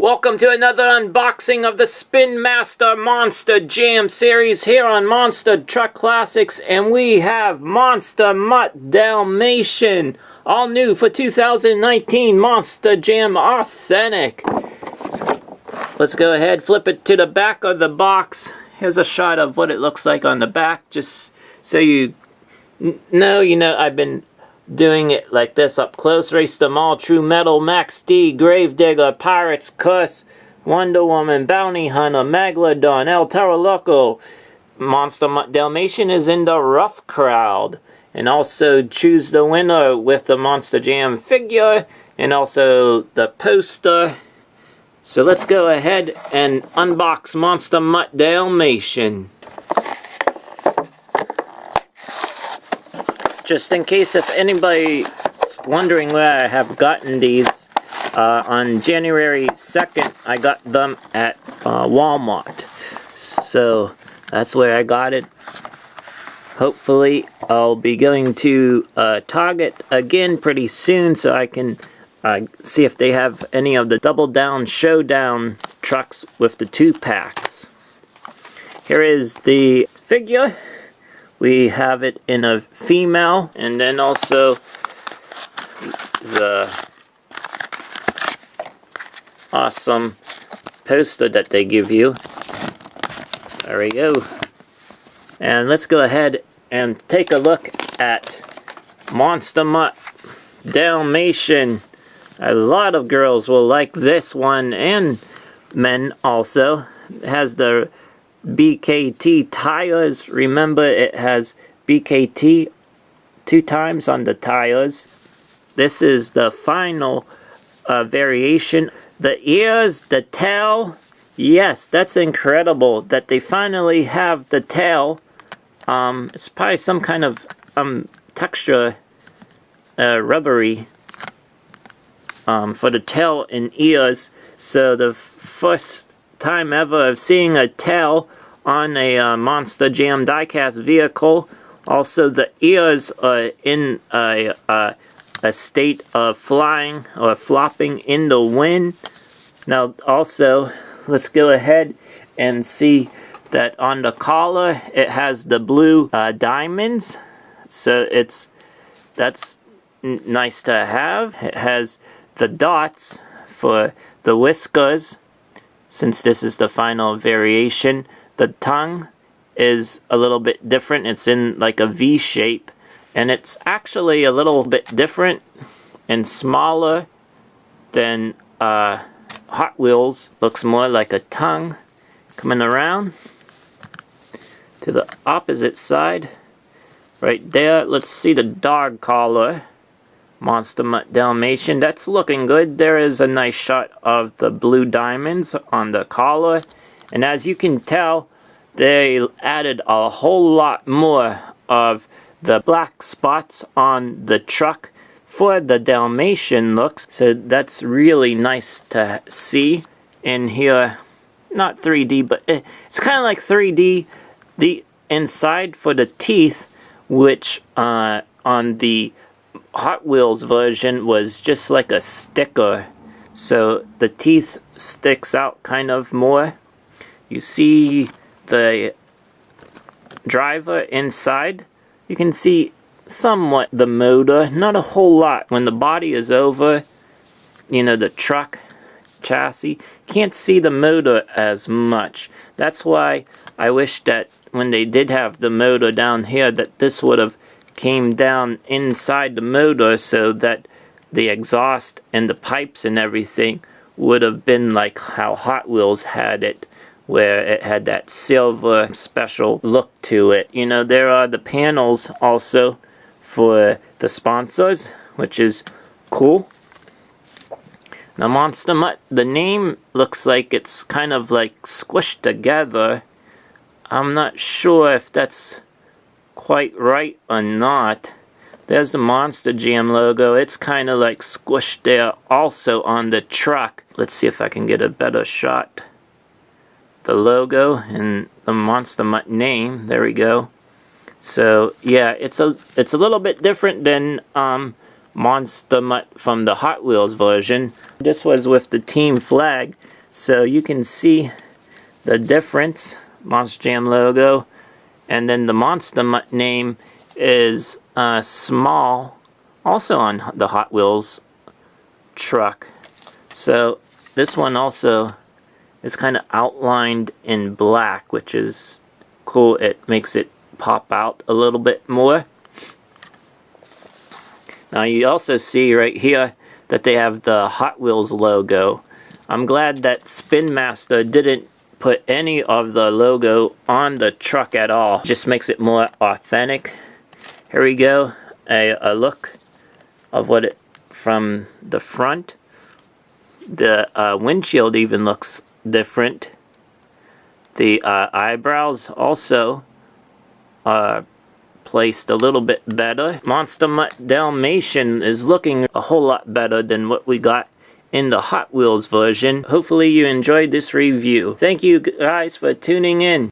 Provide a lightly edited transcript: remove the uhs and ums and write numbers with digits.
Welcome to another unboxing of the Spin Master Monster Jam series here on Monster Truck Classics, and we have Monster Mutt Dalmatian, all new for 2019 Monster Jam Authentic. Let's go ahead, flip it to the back of the box. Here's a shot of what it looks like on the back, just so you know, I've been doing it like this up close. Race them all, True Metal, Max D, Gravedigger, Pirate's Curse, Wonder Woman, Bounty Hunter, Megalodon, El Toro Loco. Monster Mutt Dalmatian is in the rough crowd. And also choose the winner with the Monster Jam figure and also the poster. So let's go ahead and unbox Monster Mutt Dalmatian. Just in case if anybody's wondering where I have gotten these, on January 2nd, I got them at Walmart. So that's where I got it. Hopefully I'll be going to Target again pretty soon so I can see if they have any of the Double Down Showdown trucks with the 2-packs. Here is the figure. We have it in a female, and then also the awesome poster that they give you. There we go. And let's go ahead and take a look at Monster Mutt Dalmatian. A lot of girls will like this one, and men also. It has the BKT tires. Remember, it has BKT 2 times on the tires. This is the final variation. The ears, the tail. Yes, that's incredible that they finally have the tail. It's probably some kind of texture, rubbery, for the tail and ears. So the first time ever of seeing a tail on a Monster Jam diecast vehicle. Also, the ears are in a state of flying or flopping in the wind. Now, also, let's go ahead and see that on the collar it has the blue diamonds. So that's nice to have. It has the dots for the whiskers. Since this is the final variation, the tongue is a little bit different. It's in like a V shape, and it's actually a little bit different and smaller than Hot Wheels. Looks more like a tongue. Coming around to the opposite side, right there, let's see the dog collar. Monster Mutt Dalmatian, that's looking good. There is a nice shot of the blue diamonds on the collar, and as you can tell, they added a whole lot more of the black spots on the truck for the Dalmatian looks. So that's really nice to see in here. Not 3D, but it's kind of like 3D. The inside for the teeth, which on the Hot Wheels version was just like a sticker, so the teeth sticks out kind of more. You see the driver inside. You can see somewhat the motor, not a whole lot. When the body is over, the truck chassis, can't see the motor as much. That's why I wish that when they did have the motor down here, that this would have came down inside the motor so that the exhaust and the pipes and everything would have been like how Hot Wheels had it, where it had that silver special look to it. There are the panels also for the sponsors, which is cool. Now, Monster Mutt, the name looks like it's kind of like squished together. I'm not sure if that's quite right or not. There's the Monster Jam logo. It's kind of like squished there also on the truck. Let's see if I can get a better shot. The logo and the Monster Mutt name. There we go. So yeah, it's a little bit different than Monster Mutt from the Hot Wheels version. This was with the team flag. So you can see the difference. Monster Jam logo, and then the Monster Mutt name is small, also on the Hot Wheels truck. So this one also is kind of outlined in black, which is cool. It makes it pop out a little bit more. Now you also see right here that they have the Hot Wheels logo. I'm glad that Spin Master didn't put any of the logo on the truck at all. Just makes it more authentic. Here we go, a look of what it from the front. The windshield even looks different. The eyebrows also are placed a little bit better. Monster Mutt Dalmatian is looking a whole lot better than what we got in the Hot Wheels version. Hopefully you enjoyed this review. Thank you guys for tuning in.